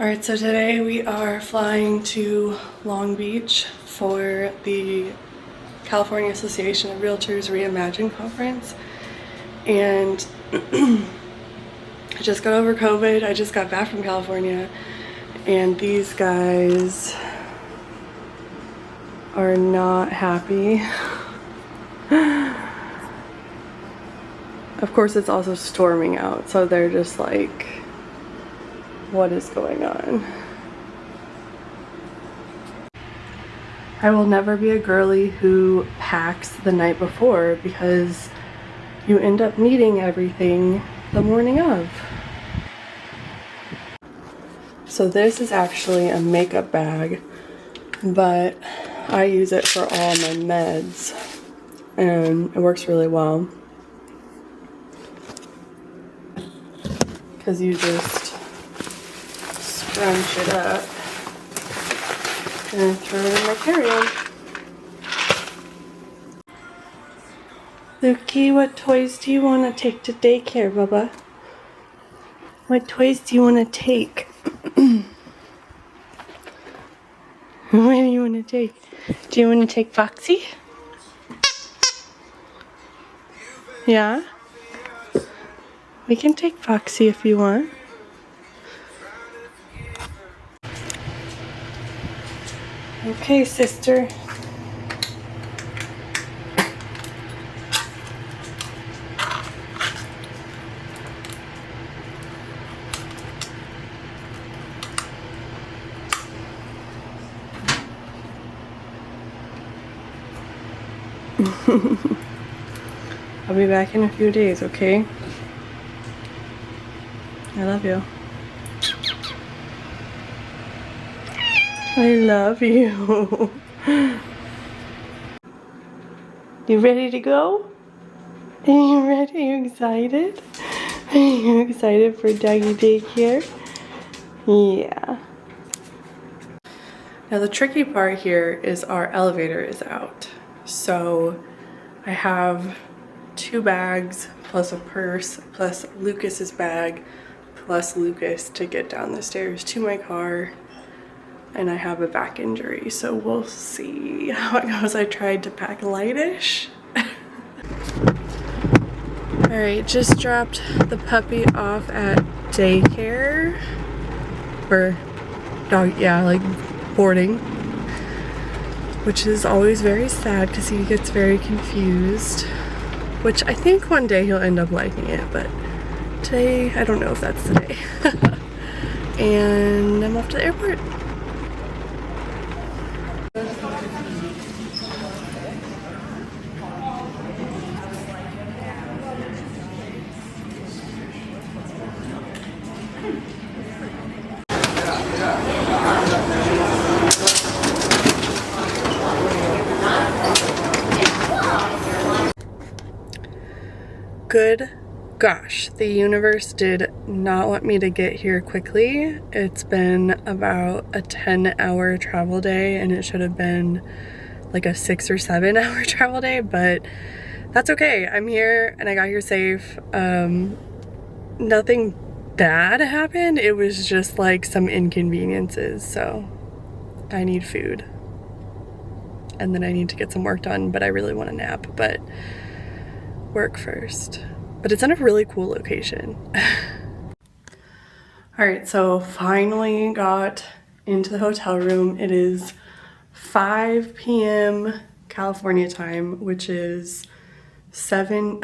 Alright, so today we are flying to Long Beach for the California Association of Realtors Reimagine conference. And I just got over COVID. I just got back from California. And these guys are not happy. Of course, it's also storming out, so they're just like, what is going on? I will never be a girly who packs the night before because you end up needing everything the morning of. So this is actually a makeup bag, but I use it for all my meds and it works really well because you just scrunch it up and throw it in my carry-on. Lukey, what toys do you want to take to daycare, Bubba? What toys do you want to take? What do you want to take? Do you want to take Foxy? Yeah? We can take Foxy if you want. Okay, sister. I'll be back in a few days, okay? I love you. I love you. You ready to go? Are you ready? Are you excited? Are you excited for doggy daycare? Yeah. Now the tricky part here is our elevator is out. So I have 2 bags plus a purse plus Lucas's bag plus Lucas to get down the stairs to my car. And I have a back injury, so we'll see how it goes. I tried to pack lightish. Alright, just dropped the puppy off at daycare. Or dog, yeah, like boarding. Which is always very sad because he gets very confused. Which I think one day he'll end up liking it, but today, I don't know if that's the day. And I'm off to the airport. Good gosh, the universe did not want me to get here quickly. It's been about a 10-hour travel day and it should have been like a 6 or 7 hour travel day, but that's okay. I'm here and I got here safe. Nothing bad happened. It was just like some inconveniences, so I need food. And then I need to get some work done, but I really want a nap, but work first. But it's in a really cool location. Alright, so finally got into the hotel room. It is 5 p.m. California time, which is 7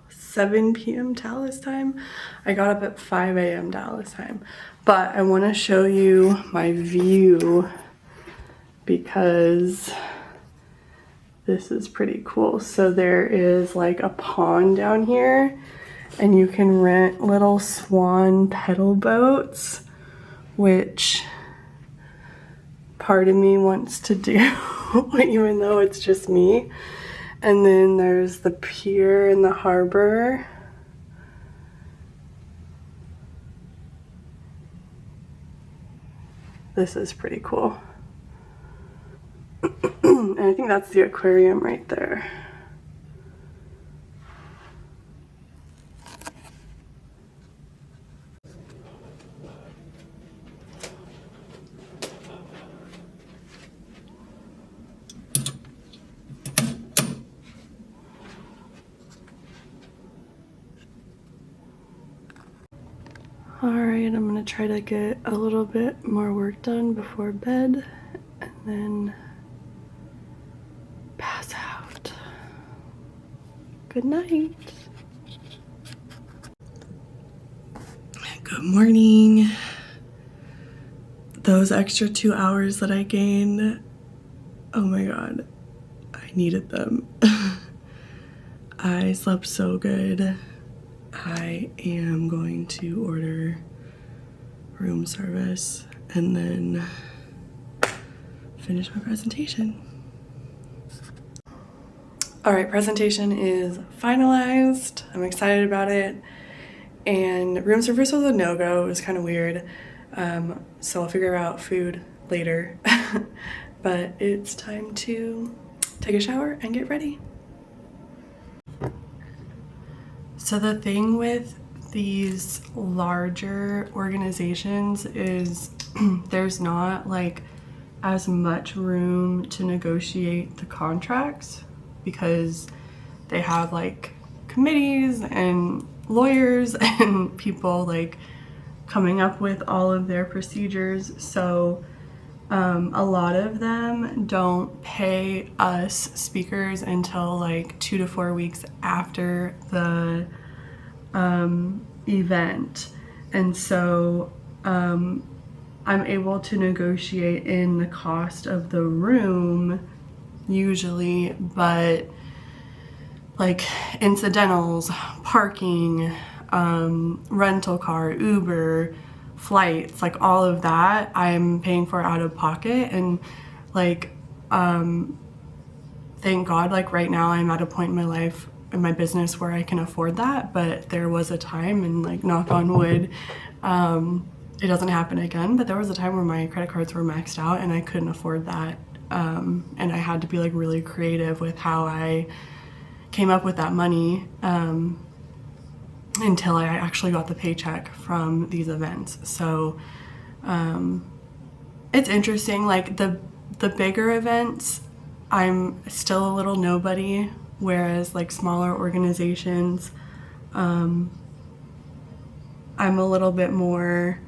p.m. Dallas time. I got up at 5 a.m. Dallas time. But I want to show you my view because this is pretty cool. So there is like a pond down here and you can rent little swan pedal boats, which part of me wants to do, even though it's just me. And then there's the pier and the harbor. This is pretty cool. And I think that's the aquarium right there. Alright, I'm gonna try to get a little bit more work done before bed and then pass out. Good night. Good morning. Those extra 2 hours that I gained, oh my god, I needed them. I slept so good. I am going to order room service and then finish my presentation. Alright, presentation is finalized. I'm excited about it. And room service was a no-go. It was kind of weird. So I'll figure out food later. But it's time to take a shower and get ready. So the thing with these larger organizations is there's not like as much room to negotiate the contracts because they have like committees and lawyers and people like coming up with all of their procedures. So a lot of them don't pay us speakers until like 2 to 4 weeks after the event. And so I'm able to negotiate in the cost of the room usually, but like incidentals, parking, rental car, Uber, flights, like all of that I'm paying for out of pocket. And like thank God, like right now I'm at a point in my life in my business where I can afford that, but there was a time, and like knock on wood, it doesn't happen again, but there was a time where my credit cards were maxed out and I couldn't afford that, and I had to be like really creative with how I came up with that money until I actually got the paycheck from these events. So it's interesting, like the bigger events I'm still a little nobody, whereas like smaller organizations I'm a little bit more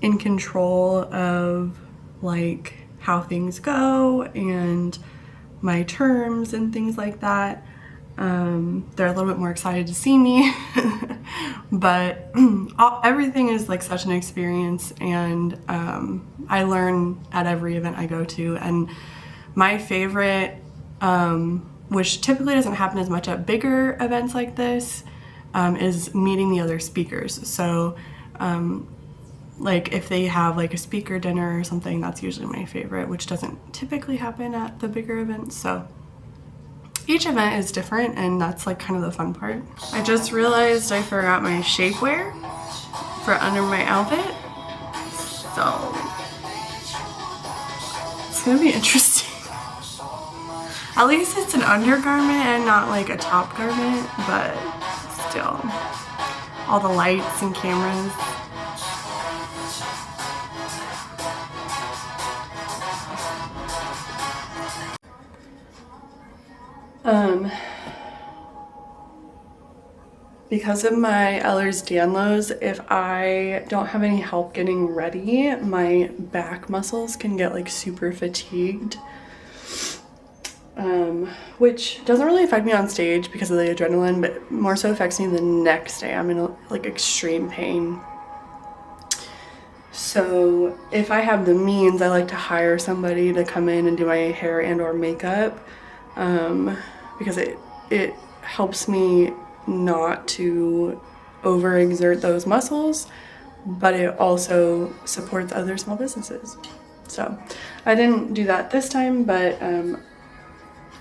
in control of like how things go and my terms and things like that. They're a little bit more excited to see me, but everything is like such an experience, and I learn at every event I go to. And my favorite, which typically doesn't happen as much at bigger events like this, is meeting the other speakers. So like if they have like a speaker dinner or something, that's usually my favorite, which doesn't typically happen at the bigger events. So each event is different, and that's like kind of the fun part. I just realized I forgot my shapewear for under my outfit, so it's gonna be interesting. At least it's an undergarment and not like a top garment, but still, all the lights and cameras. Because of my Ehlers-Danlos, if I don't have any help getting ready, my back muscles can get like super fatigued, which doesn't really affect me on stage because of the adrenaline, but more so affects me the next day. I'm in like extreme pain. So if I have the means, I like to hire somebody to come in and do my hair and or makeup, because it helps me not to overexert those muscles, but it also supports other small businesses. So I didn't do that this time, but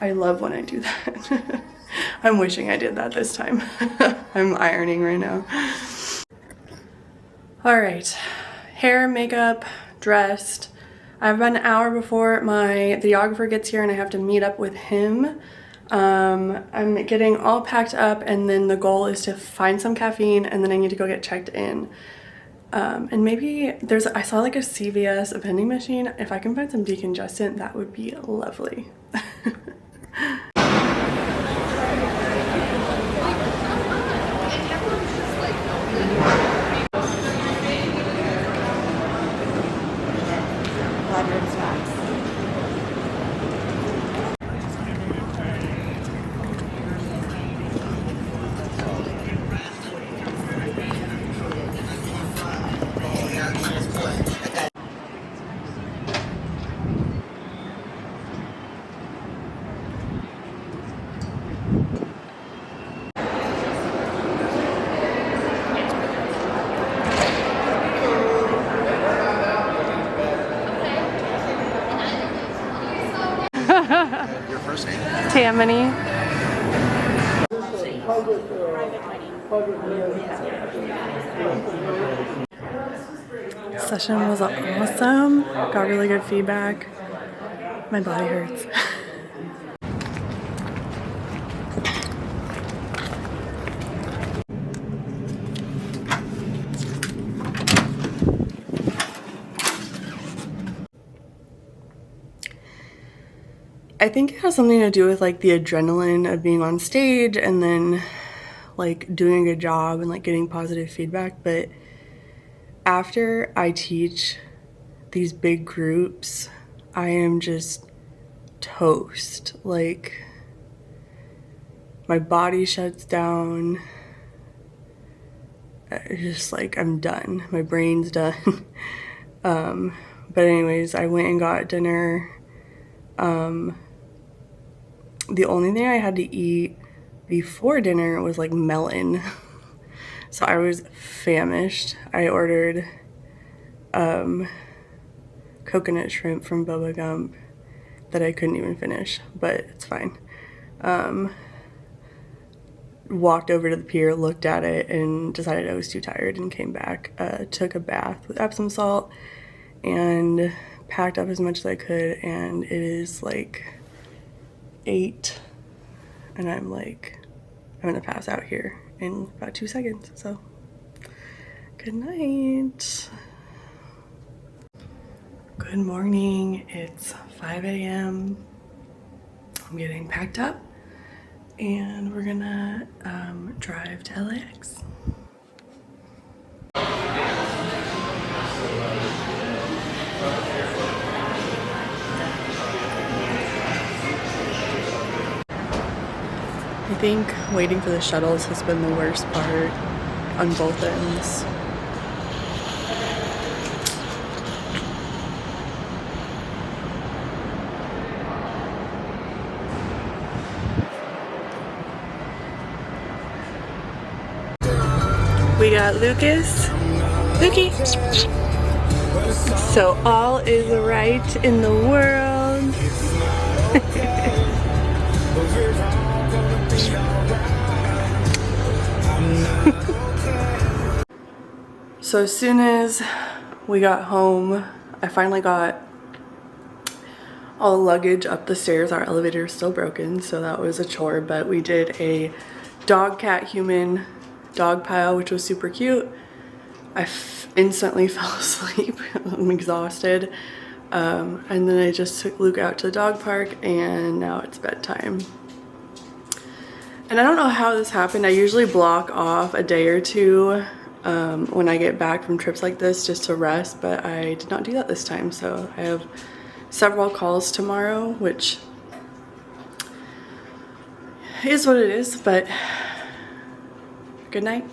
I love when I do that. I'm wishing I did that this time. I'm ironing right now. All right, hair, makeup, dressed. I have about an hour before my videographer gets here and I have to meet up with him. I'm getting all packed up, and then the goal is to find some caffeine, and then I need to go get checked in. And maybe I saw like a CVS, a vending machine. If I can find some decongestant, that would be lovely. Tammany. Session was awesome. Got really good feedback. My body hurts. I think it has something to do with like the adrenaline of being on stage and then like doing a good job and like getting positive feedback. But after I teach these big groups, I am just toast. Like my body shuts down. Just like I'm done. My brain's done. But anyways, I went and got dinner. The only thing I had to eat before dinner was like melon. So I was famished. I ordered coconut shrimp from Bubba Gump that I couldn't even finish, but it's fine. Walked over to the pier, looked at it, and decided I was too tired and came back. Took a bath with Epsom salt and packed up as much as I could, and it is like 8 and I'm gonna pass out here in about 2 seconds. So good night. Good morning. It's 5 a.m. I'm getting packed up and we're gonna drive to LAX. I think waiting for the shuttles has been the worst part on both ends. We got Lucas. Lukey. So all is right in the world. So as soon as we got home, I finally got all the luggage up the stairs. Our elevator is still broken, so that was a chore, but we did a dog, cat, human dog pile, which was super cute. I instantly fell asleep. I'm exhausted. And then I just took Luke out to the dog park and now it's bedtime. And I don't know how this happened. I usually block off a day or two when I get back from trips like this just to rest, but I did not do that this time. So I have several calls tomorrow, which is what it is, but good night.